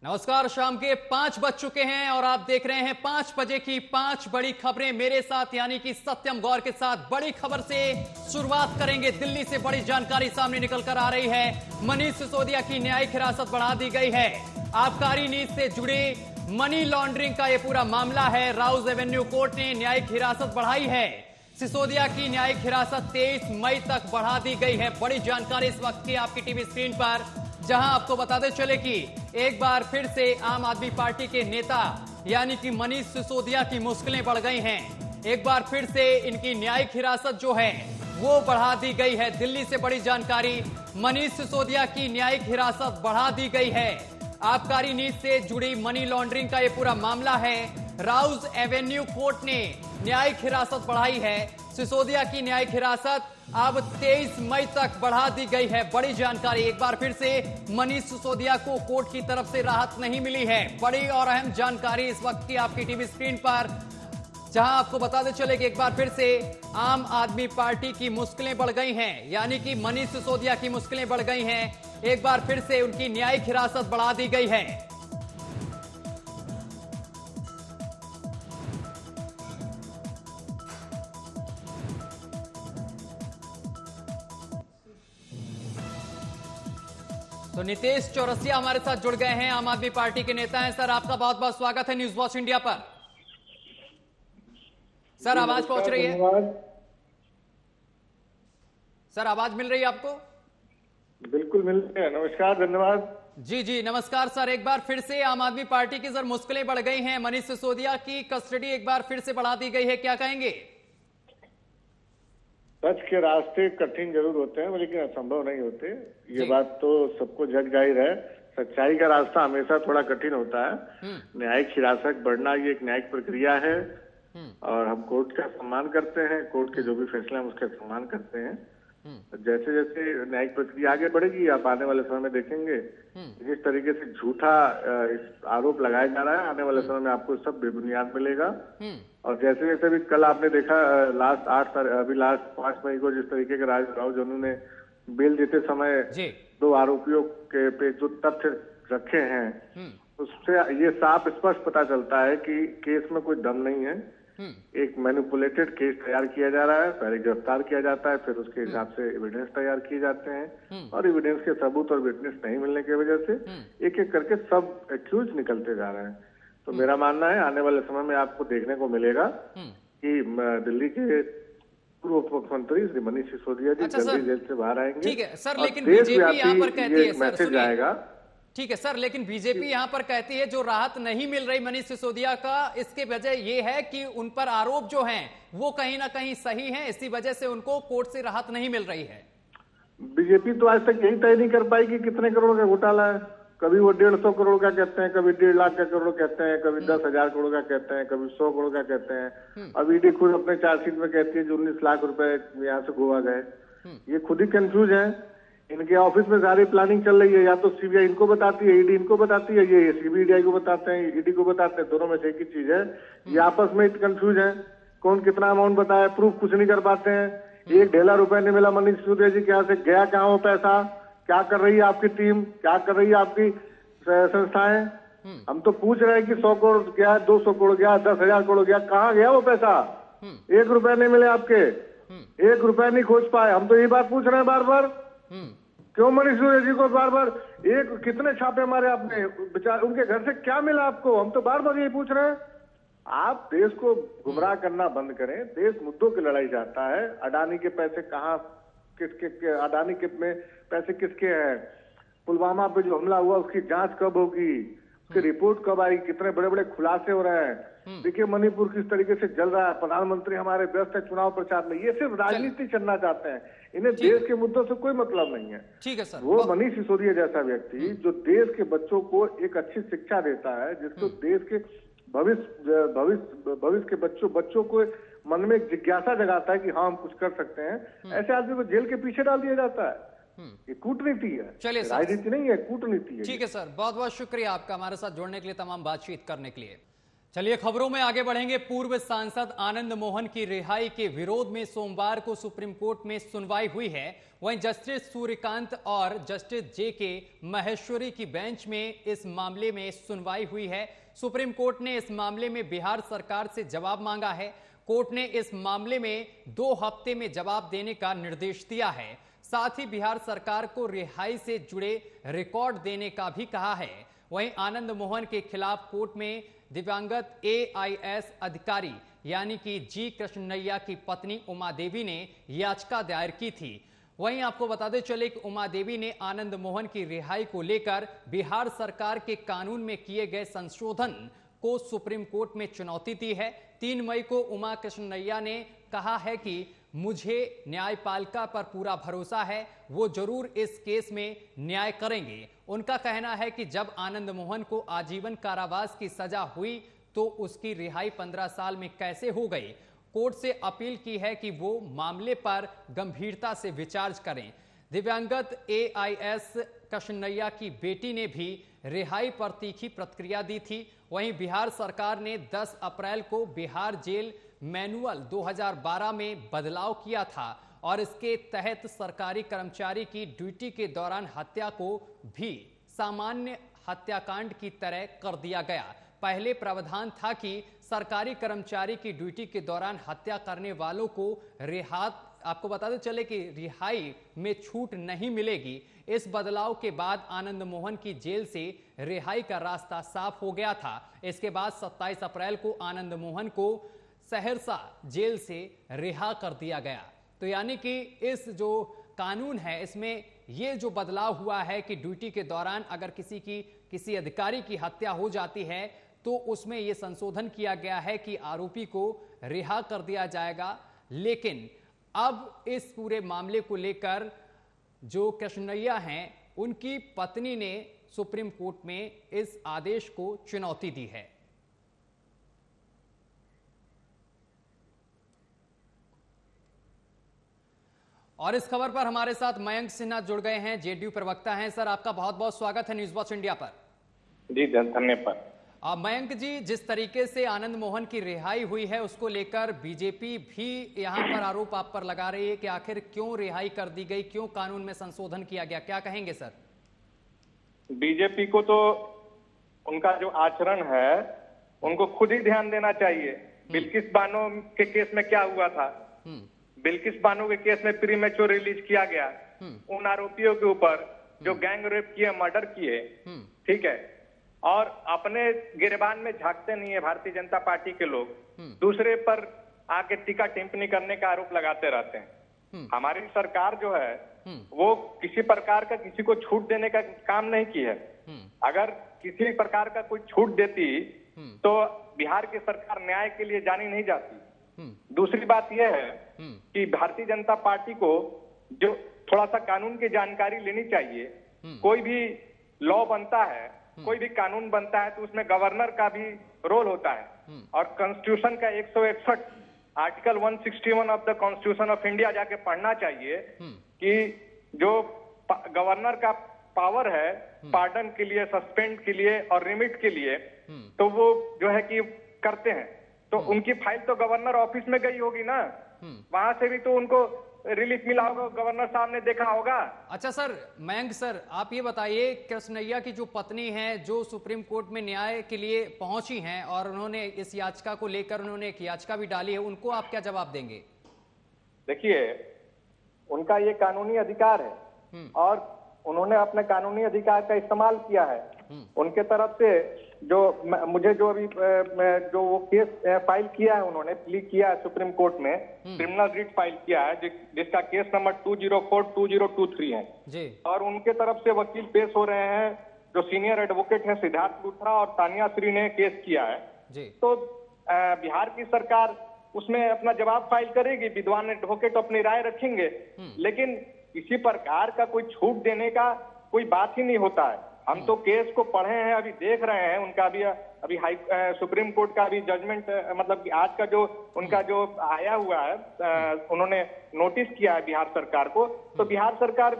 नमस्कार। शाम के 5 बज चुके हैं और आप देख रहे हैं 5 बजे की 5 बड़ी खबरें मेरे साथ, यानी कि सत्यम गौर के साथ। बड़ी खबर से शुरुआत करेंगे। दिल्ली से बड़ी जानकारी सामने निकल कर आ रही है। मनीष सिसोदिया की न्यायिक हिरासत बढ़ा दी गई है। आबकारी नीति से जुड़े मनी लॉन्ड्रिंग का यह पूरा मामला है। राउज एवेन्यू कोर्ट ने न्यायिक हिरासत बढ़ाई है। सिसोदिया की न्यायिक हिरासत 23 मई तक बढ़ा दी गई है। बड़ी जानकारी इस वक्त की आपकी टीवी स्क्रीन पर, जहां आपको बताते चले कि एक बार फिर से आम आदमी पार्टी के नेता यानी कि मनीष सिसोदिया की मुश्किलें बढ़ गई हैं। एक बार फिर से इनकी न्यायिक हिरासत जो है वो बढ़ा दी गई है। दिल्ली से बड़ी जानकारी, मनीष सिसोदिया की न्यायिक हिरासत बढ़ा दी गई है। आबकारी नीति से जुड़ी मनी लॉन्ड्रिंग का यह पूरा मामला है। राउज एवेन्यू कोर्ट ने न्यायिक हिरासत बढ़ाई है। सिसोदिया की न्यायिक हिरासत अब 23 मई तक बढ़ा दी गई है। बड़ी जानकारी, एक बार फिर से मनीष सिसोदिया को कोर्ट की तरफ से राहत नहीं मिली है। बड़ी और अहम जानकारी इस वक्त की आपकी टीवी स्क्रीन पर, जहां आपको बताते चले कि एक बार फिर से आम आदमी पार्टी की मुश्किलें बढ़ गई हैं, यानी कि मनीष सिसोदिया की मुश्किलें बढ़ गई हैं। एक बार फिर से उनकी न्यायिक हिरासत बढ़ा दी गई है। तो नितेश चौरसिया हमारे साथ जुड़ गए हैं, आम आदमी पार्टी के नेता हैं। सर, आपका बहुत बहुत स्वागत है न्यूज वॉच इंडिया पर। सर, आवाज पहुंच रही है? सर, आवाज मिल रही है आपको? बिल्कुल मिल रही है। नमस्कार, धन्यवाद। जी जी नमस्कार सर। एक बार फिर से आम आदमी पार्टी की सर मुश्किलें बढ़ गई हैं। मनीष सिसोदिया की कस्टडी एक बार फिर से बढ़ा दी गई है, क्या कहेंगे? सच के रास्ते कठिन जरूर होते हैं लेकिन असंभव नहीं होते, ये बात तो सबको जग जाहिर है। सच्चाई का रास्ता हमेशा थोड़ा कठिन होता है। न्यायिक हिरासत बढ़ना ये एक न्यायिक प्रक्रिया है और हम कोर्ट का सम्मान करते हैं। कोर्ट के जो भी फैसले हम उसका सम्मान करते हैं। जैसे जैसे न्यायिक प्रक्रिया आगे बढ़ेगी, आप आने वाले समय में देखेंगे जिस तरीके से झूठा आरोप लगाया जा रहा है, आने वाले समय में आपको सब बेबुनियाद मिलेगा। और जैसे जैसे भी कल आपने देखा, लास्ट 5 मई को जिस तरीके के राव जनू ने बेल देते समय 2 आरोपियों के पे जो तथ्य रखे हैं, उससे ये साफ स्पष्ट पता चलता है कि केस में कोई दम नहीं है। एक मैनिपुलेटेड केस तैयार किया जा रहा है। पहले गिरफ्तार किया जाता है, फिर उसके हिसाब से एविडेंस तैयार किए जाते हैं और एविडेंस के सबूत और विटनेस नहीं मिलने की वजह से एक एक करके सब एक्यूज निकलते जा रहे हैं। तो मेरा मानना है आने वाले समय में आपको देखने को मिलेगा कि दिल्ली के पूर्व उप मुख्यमंत्री श्री मनीष सिसोदिया जी जल्दी जेल से बाहर आएंगे। ठीक है सर, लेकिन बीजेपी यहाँ पर कहती है, मैसेज आएगा। ठीक है सर, लेकिन बीजेपी यहां पर कहती है जो राहत नहीं मिल रही मनीष सिसोदिया का, इसके वजह ये है कि उन पर आरोप जो हैं वो कहीं ना कहीं सही हैं, इसी वजह से उनको कोर्ट से राहत नहीं मिल रही है। बीजेपी तो आज तक यही तय नहीं कर पाई कि कितने करोड़ का घोटाला है। कभी वो 150 करोड़ का कहते हैं, कभी 1.5 लाख का करोड़ कहते हैं, कभी 10,000 करोड़ का कहते हैं, कभी 100 करोड़ का कहते हैं। अब ईडी खुद अपने चार्जशीट में कहती है जो 19 लाख रुपए यहाँ से गोवा गए। ये खुद ही कंफ्यूज है। इनके ऑफिस में सारी प्लानिंग चल रही है, या तो सीबीआई इनको बताती है, ईडी इनको बताती है, ये सीबीआई को बताते हैं, ईडी को बताते हैं। दोनों में से एक ही चीज है, ये आपस में कंफ्यूज है। कौन कितना अमाउंट बताया, प्रूफ कुछ नहीं कर पाते हैं। 1 ढेला रुपए नहीं मिला मनीष सिसोदिया जी के यहाँ से, गया कहाँ वो पैसा, क्या कर रही है आपकी टीम, क्या कर रही है आपकी संस्थाएं। हम तो पूछ रहे हैं कि 100 करोड़ गया, 200 करोड़ गया, 10,000 करोड़ गया, कहाँ गया वो पैसा? 1 रुपए नहीं मिले आपके, 1 रुपए नहीं खोज पाए। हम तो यही बात पूछ रहे हैं बार बार। क्यों मनीष सिसोदिया जी को बार बार कितने छापे मारे आपने, बेचारे उनके घर से क्या मिला आपको? हम तो बार बार यही पूछ रहे हैं। आप देश को गुमराह करना बंद करें। देश मुद्दों की लड़ाई चाहता है। अडानी के पैसे कहाँ, किसके, अडानी के में पैसे किसके हैं? पुलवामा पे जो हमला हुआ उसकी जांच कब होगी, उसकी रिपोर्ट कब आएगी? कितने बड़े बड़े खुलासे हो रहे हैं। देखिए मणिपुर किस तरीके से जल रहा है। प्रधानमंत्री हमारे व्यस्त है चुनाव प्रचार में। ये सिर्फ राजनीति चलना चाहते हैं, इन्हें देश के मुद्दों से कोई मतलब नहीं है। ठीक है सर। वो मनीष सिसोदिया जैसा व्यक्ति जो देश के बच्चों को एक अच्छी शिक्षा देता है, जिसको देश के भविष्य के बच्चों को मन में एक जिज्ञासा जगाता है कि हाँ हम कुछ कर सकते हैं, ऐसे आदमी को जेल के पीछे डाल दिया जाता है। ये कूटनीति है, चलिए राजनीति नहीं है, कूटनीति है। ठीक है सर, बहुत बहुत शुक्रिया आपका हमारे साथ जुड़ने के लिए, तमाम बातचीत करने के लिए। चलिए खबरों में आगे बढ़ेंगे। पूर्व सांसद आनंद मोहन की रिहाई के विरोध में सोमवार को सुप्रीम कोर्ट में सुनवाई हुई है। वहीं जस्टिस सूर्यकांत और जस्टिस जे.के. महेश्वरी की बेंच में इस मामले में सुनवाई हुई है। सुप्रीम कोर्ट ने इस मामले में बिहार सरकार से जवाब मांगा है। कोर्ट ने इस मामले में 2 हफ्ते में जवाब देने का निर्देश दिया है। साथ ही बिहार सरकार को रिहाई से जुड़े रिकॉर्ड देने का भी कहा है। वहीं आनंद मोहन के खिलाफ कोर्ट में दिवंगत AIS अधिकारी यानी कि जी कृष्णनैया की पत्नी उमा देवी ने याचिका दायर की थी। वहीं आपको बताते चले कि उमा देवी ने आनंद मोहन की रिहाई को लेकर बिहार सरकार के कानून में किए गए संशोधन को सुप्रीम कोर्ट में चुनौती दी है। 3 मई को उमा कृष्णनैया ने कहा है कि मुझे न्यायपालिका पर पूरा भरोसा है, वो जरूर इस केस में न्याय करेंगे। उनका कहना है कि जब आनंद मोहन को आजीवन कारावास की सजा हुई तो उसकी रिहाई 15 साल में कैसे हो गई। कोर्ट से अपील की है कि वो मामले पर गंभीरता से विचार करें। दिवंगत AIS कृष्णनैया की बेटी ने भी रिहाई पर तीखी प्रतिक्रिया दी थी। वहीं बिहार सरकार ने 10 अप्रैल को बिहार जेल मैनुअल 2012 में बदलाव किया था और इसके तहत सरकारी कर्मचारी की ड्यूटी के दौरान हत्या को भी सामान्य हत्याकांड की तरह कर दिया गया। पहले प्रावधान था कि सरकारी कर्मचारी की ड्यूटी के दौरान हत्या करने वालों को आपको बताते चले कि रिहाई में छूट नहीं मिलेगी। इस बदलाव के बाद आनंद मोहन की जेल से रिहाई का रास्ता साफ हो गया था। इसके बाद 27 अप्रैल को आनंद मोहन को सहरसा जेल से रिहा कर दिया गया। तो यानी कि इस जो कानून है इसमें ये जो बदलाव हुआ है कि ड्यूटी के दौरान अगर किसी अधिकारी की हत्या हो जाती है तो उसमें यह संशोधन किया गया है कि आरोपी को रिहा कर दिया जाएगा। लेकिन अब इस पूरे मामले को लेकर जो कृष्णनैया हैं उनकी पत्नी ने सुप्रीम कोर्ट में इस आदेश को चुनौती दी है। और इस खबर पर हमारे साथ मयंक सिन्हा जुड़ गए हैं, जेडीयू प्रवक्ता हैं। सर आपका बहुत बहुत स्वागत है न्यूज वॉच इंडिया पर। जी धन्यवाद। मयंक जी, जिस तरीके से आनंद मोहन की रिहाई हुई है उसको लेकर बीजेपी भी यहां पर आरोप आप पर लगा रही है कि आखिर क्यों रिहाई कर दी गई, क्यों कानून में संशोधन किया गया, क्या कहेंगे सर? बीजेपी को तो उनका जो आचरण है उनको खुद ही ध्यान देना चाहिए। बिल्किस बानो के केस में क्या हुआ था? बिल्किस बानो के केस में प्री मैच्योर रिलीज किया गया उन आरोपियों के ऊपर जो गैंग रेप किए, मर्डर किए, ठीक है, और अपने गिरबान में झांकते नहीं है भारतीय जनता पार्टी के लोग, दूसरे पर आके टीका टिप्पणी करने का आरोप लगाते रहते हैं। हमारी सरकार जो है वो किसी प्रकार का किसी को छूट देने का काम नहीं की है। अगर किसी प्रकार का कोई छूट देती तो बिहार की सरकार न्याय के लिए जानी नहीं जाती। दूसरी बात यह है कि भारतीय जनता पार्टी को जो थोड़ा सा कानून की जानकारी लेनी चाहिए। कोई भी लॉ बनता है, कोई भी कानून बनता है तो उसमें गवर्नर का भी रोल होता है और कॉन्स्टिट्यूशन का 161 article 161 of the constitution of India जाके पढ़ना चाहिए कि जो गवर्नर का पावर है पार्डन के लिए, सस्पेंड के लिए और रिमिट के लिए, तो वो जो है कि करते हैं। तो उनकी फाइल तो गवर्नर ऑफिस में गई होगी ना, वहां से भी तो उनको रिलीफ मिला होगा, गवर्नर साहब ने देखा होगा। अच्छा सर, मयंक सर आप ये बताइए, कृष्णनैया की जो पत्नी है जो सुप्रीम कोर्ट में न्याय के लिए पहुंची हैं और उन्होंने इस याचिका को लेकर उन्होंने एक याचिका भी डाली है, उनको आप क्या जवाब देंगे? देखिए, उनका ये कानूनी अधिकार है और उन्होंने अपने कानूनी अधिकार का इस्तेमाल किया है। उनके तरफ से जो मुझे जो अभी जो वो केस फाइल किया है, उन्होंने प्ली किया है सुप्रीम कोर्ट में, क्रिमिनल रिट फाइल किया है जिसका केस नंबर 2042023 है जी। और उनके तरफ से वकील पेश हो रहे हैं जो सीनियर एडवोकेट है सिद्धार्थ लूथरा और तानिया श्री ने केस किया है जी। तो बिहार की सरकार उसमें अपना जवाब फाइल करेगी, विद्वान एडवोकेट अपनी राय रखेंगे, लेकिन किसी प्रकार का कोई छूट देने का कोई बात ही नहीं होता है। हम तो केस को पढ़े हैं, अभी देख रहे हैं उनका अभी सुप्रीम कोर्ट का अभी जजमेंट, मतलब कि आज का जो उनका जो आया हुआ है, उन्होंने नोटिस किया है बिहार सरकार को, तो बिहार सरकार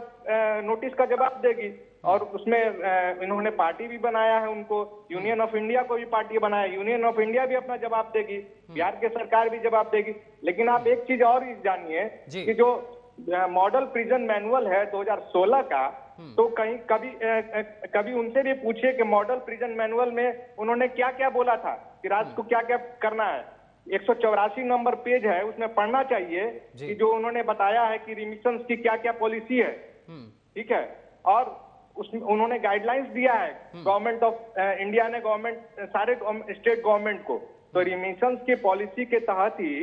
नोटिस का जवाब देगी। और उसमें इन्होंने पार्टी भी बनाया है, उनको यूनियन ऑफ इंडिया को भी पार्टी बनाया, यूनियन ऑफ इंडिया भी अपना जवाब देगी, बिहार की सरकार भी जवाब देगी। लेकिन आप एक चीज और जानिए कि जो मॉडल प्रिजन मैनुअल है 2016 का, तो कहीं कभी उनसे भी पूछिए कि मॉडल प्रिजन मैनुअल में उन्होंने क्या क्या बोला था कि राज्य को क्या क्या करना है। 184 नंबर पेज है, उसमें पढ़ना चाहिए कि जो उन्होंने बताया है कि रिमिशंस की क्या क्या पॉलिसी है, ठीक है। और उन्होंने गाइडलाइंस दिया है गवर्नमेंट ऑफ इंडिया ने, गवर्नमेंट सारे स्टेट गवर्नमेंट को। तो रिमिशंस की पॉलिसी के तहत ही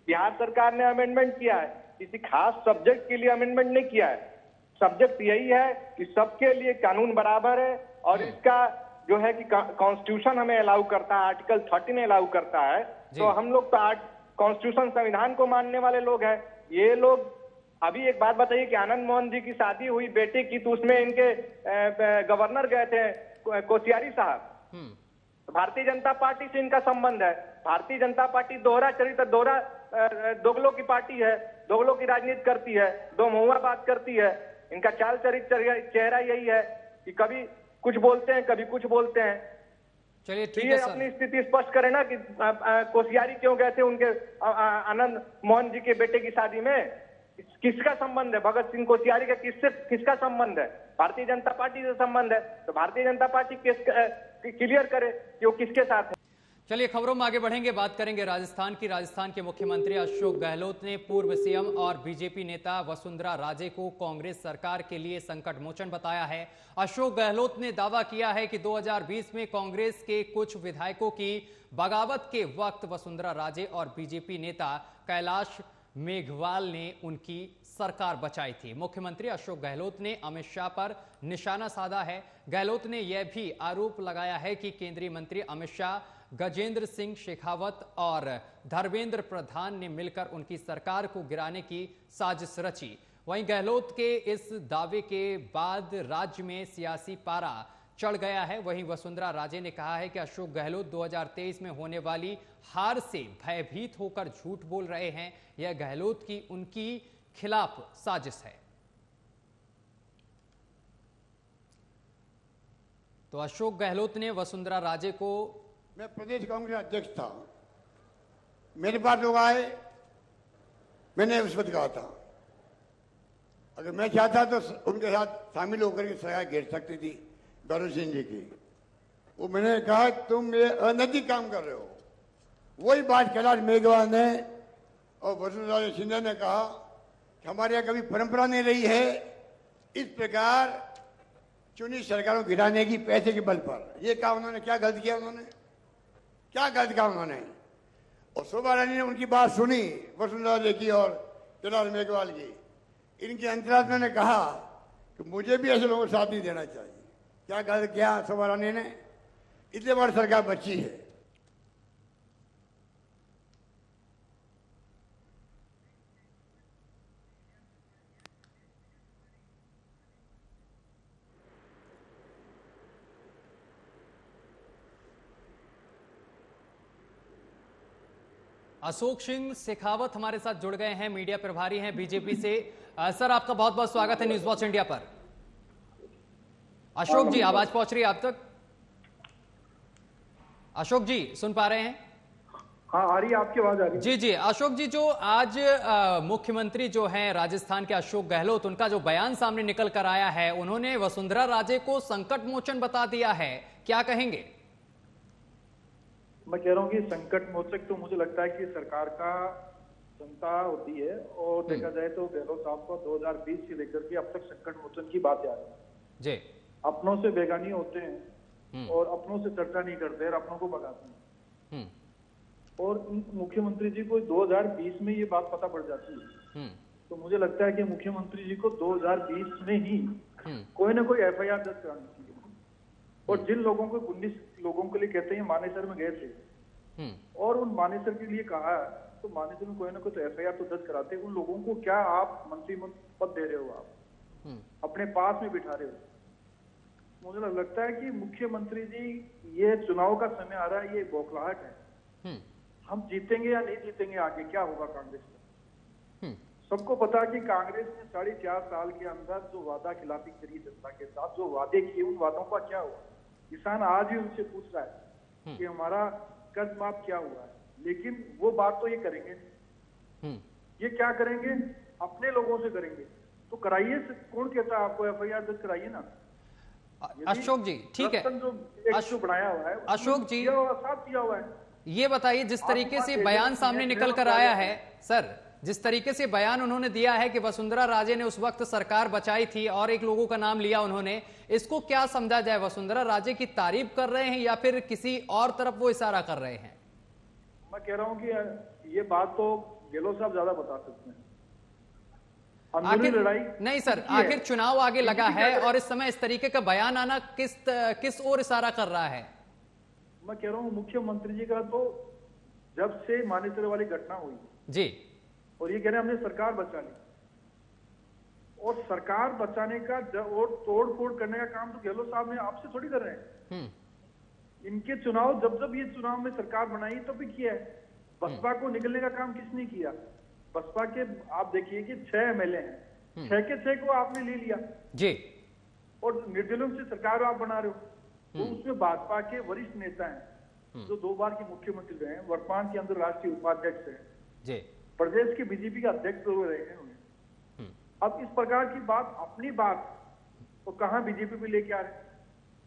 बिहार सरकार ने अमेंडमेंट किया है, किसी खास सब्जेक्ट के लिए अमेंडमेंट नहीं किया है। सब्जेक्ट यही है कि सबके लिए कानून बराबर है, और इसका जो है कि कॉन्स्टिट्यूशन हमें अलाउ करता है, आर्टिकल 13 अलाउ करता है। तो हम लोग तो कॉन्स्टिट्यूशन संविधान को मानने वाले लोग हैं। ये लोग अभी एक बात बताइए कि आनंद मोहन जी की शादी हुई बेटे की, तो उसमें इनके गवर्नर गए थे कोश्यारी साहब। भारतीय जनता पार्टी से इनका संबंध है। भारतीय जनता पार्टी दोहरा चरित्र, दोगलों की पार्टी है, दोगलों की राजनीति करती है, दो मुंहा बात करती है। इनका चाल चरित्र चेहरा यही है कि कभी कुछ बोलते हैं, कभी कुछ बोलते हैं। चलिए ठीक है, अपनी स्थिति स्पष्ट करें ना कि कोश्यारी क्यों गए थे उनके आनंद मोहन जी के बेटे की शादी में। किसका संबंध है? भगत सिंह कोश्यारी का किसका संबंध है? भारतीय जनता पार्टी से संबंध है। तो भारतीय जनता पार्टी क्लियर करे कि वो किसके साथ है। चलिए खबरों में आगे बढ़ेंगे, बात करेंगे राजस्थान की। राजस्थान के मुख्यमंत्री अशोक गहलोत ने पूर्व सीएम और बीजेपी नेता वसुंधरा राजे को कांग्रेस सरकार के लिए संकट मोचन बताया है। अशोक गहलोत ने दावा किया है कि 2020 में कांग्रेस के कुछ विधायकों की बगावत के वक्त वसुंधरा राजे और बीजेपी नेता कैलाश मेघवाल ने उनकी सरकार बचाई थी। मुख्यमंत्री अशोक गहलोत ने अमित शाह पर निशाना साधा है। गहलोत ने यह भी आरोप लगाया है कि केंद्रीय मंत्री अमित शाह, गजेंद्र सिंह शेखावत और धर्मेंद्र प्रधान ने मिलकर उनकी सरकार को गिराने की साजिश रची। वहीं गहलोत के इस दावे के बाद राज्य में सियासी पारा चढ़ गया है। वहीं वसुंधरा राजे ने कहा है कि अशोक गहलोत 2023 में होने वाली हार से भयभीत होकर झूठ बोल रहे हैं। यह गहलोत की उनकी खिलाफ साजिश है। तो अशोक गहलोत ने वसुंधरा राजे को, मैं प्रदेश कांग्रेस अध्यक्ष था, मेरे पास लोग आए, मैंने उस वक्त कहा था अगर मैं चाहता तो उनके साथ शामिल होकर के सहायता घेर सकती थी गौरव सिंह जी की। वो मैंने कहा तुम ये अनैतिक काम कर रहे हो। वही बात कैलाश मेघवाल ने और वसुंधरा सिंधिया ने कहा कि हमारे यहाँ कभी परंपरा नहीं रही है इस प्रकार चुनी सरकारों गिराने की पैसे के बल पर। ये कहा उन्होंने, क्या गलत किया उन्होंने, क्या गलत कहा उन्होंने। और शोभा रानी ने उनकी बात सुनी, वसुंधरा जी की और कैलाश मेघवाल की। इनके अंतरात्मा ने कहा कि मुझे भी ऐसे लोगों को साथ नहीं देना चाहिए। क्या गलत किया शोभा रानी ने? इतने बड़ी सरकार बची है। अशोक सिंह शेखावत हमारे साथ जुड़ गए हैं, मीडिया प्रभारी हैं बीजेपी से। सर आपका बहुत बहुत स्वागत है न्यूज वॉच इंडिया पर। अशोक जी आवाज पहुंच रही है आप तक? अशोक जी सुन पा रहे हैं? हाँ आ रही है, आपकी आवाज आ रही है। जी जी अशोक जी, जो आज मुख्यमंत्री जो हैं राजस्थान के अशोक गहलोत, उनका जो बयान सामने निकल कर आया है, उन्होंने वसुंधरा राजे को संकट मोचन बता दिया है, क्या कहेंगे? मैं कह रहा हूँ कि संकट मोचक तो मुझे लगता है कि सरकार का क्षमता होती है, और देखा जाए तो गहलोत साहब को 2020 से लेकर के अब तक संकट मोचन की बात आ रही है जी। अपनों से बेगानी होते हैं और अपनों से चर्चा नहीं करते और अपनों को भगाते हैं। और मुख्यमंत्री जी को 2020 में ये बात पता पड़ जाती है, तो मुझे लगता है कि मुख्यमंत्री जी को 2020 में ही कोई ना कोई एफआईआर दर्ज करानी चाहिए। और जिन लोगों को 19 लोगों के लिए कहते हैं मानेसर में गए थे और उन मानेसर के लिए कहा, तो मानेसर में कोई ना कोई तो एफआईआर तो दर्ज कराते। उन लोगों को क्या आप मंत्री पद दे रहे हो, आप अपने पास में बिठा रहे हो? मुझे लगता है कि मुख्यमंत्री जी, ये चुनाव का समय आ रहा है, ये बौखलाहट है। हम जीतेंगे या नहीं जीतेंगे, आगे क्या होगा कांग्रेस में, सबको पता है कि कांग्रेस ने 4.5 साल के अंदर जो वादा खिलाफी करी जनता के साथ, जो वादे किए, उन वादों का क्या हुआ? किसान आज भी उनसे पूछ रहा है कि हमारा कर्ज माफ क्या हुआ है, लेकिन वो बात तो ये करेंगे, ये क्या करेंगे? अपने लोगों से करेंगे। तो कराइए, कौन कहता है आपको एफआईआर दर्ज कराइए ना। अशोक जी ठीक है, जो बनाया हुआ है अशोक जी साफ किया हुआ है। ये बताइए, जिस तरीके से बयान सामने निकल कर आया है सर, जिस तरीके से बयान उन्होंने दिया है कि वसुंधरा राजे ने उस वक्त सरकार बचाई थी और एक लोगों का नाम लिया उन्होंने, इसको क्या समझा जाए? वसुंधरा राजे की तारीफ कर रहे हैं या फिर किसी और तरफ वो इशारा कर रहे हैं? मैं कह रहा हूं कि ये बात तो गहलोत साहब ज्यादा बता सकते हैं। आखिर लड़ाई नहीं सर, आखिर चुनाव आगे लगा है और इस समय इस तरीके का बयान आना किस ओर इशारा कर रहा है? मैं कह रहा हूँ मुख्यमंत्री जी का तो जब से मानेसर वाली घटना हुई जी, और ये कह रहे हैं हमने सरकार बचा ली, और सरकार बचाने का और तोड़ फोड़ करने का काम तो गहलोत साहब ने आपसे थोड़ी कर रहे हैं। इनके चुनाव जब ये चुनाव में सरकार बनाई तब भी किया है। बसपा को निकलने का काम किसने किया? बसपा के आप देखिए कि 6 एमएलए हैं, 6 के 6 को आपने ले लिया जी, और निर्दलीयों से सरकार आप बना रहे हो। तो उसमें भाजपा के वरिष्ठ नेता हैं जो 2 बार के मुख्यमंत्री रहे हैं, वर्तमान के अंदर राष्ट्रीय उपाध्यक्ष है जी, प्रदेश के बीजेपी के अध्यक्ष रहे हैं उन्हें। अब इस प्रकार की बात, अपनी बात तो कहां बीजेपी पे लेके आ रहे हैं?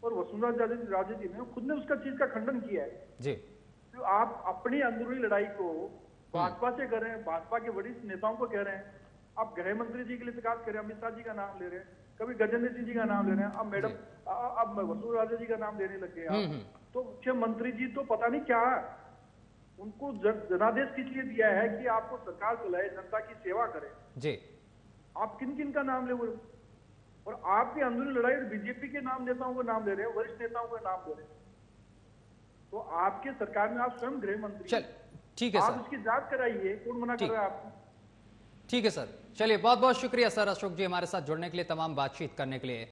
और वसुंधरा राजे जी ने खुद ने उसका चीज का खंडन किया है जी। तो आप अपनी अंदरूनी लड़ाई को भाजपा से कर रहे हैं, भाजपा के वरिष्ठ नेताओं को कह रहे हैं। आप गृह मंत्री जी के लिए शिकायत कर रहे हैं, अमित शाह जी का नाम ले रहे हैं, कभी गजेंद्र सिंह जी का नाम ले रहे हैं, अब मैडम अब वसुंधरा राजे जी का नाम लेने लग गए। तो मुख्यमंत्री जी तो पता नहीं क्या है, उनको जनादेश किस लिए दिया है कि आपको सरकार चलाए, जनता की सेवा करे जी। आप किन किन का नाम ले रहे हो? और आपकी अंदरूनी लड़ाई बीजेपी के नाम नेताओं को नाम ले रहे हैं, वरिष्ठ नेताओं को नाम ले रहे हैं। तो आपके सरकार में आप स्वयं गृह मंत्री, चल ठीक है आप सर, इसकी जांच कराइए, कौन मना कर रहा है आपको? ठीक है सर। चलिए, बहुत बहुत शुक्रिया सर अशोक जी हमारे साथ जुड़ने के लिए, तमाम बातचीत करने के लिए।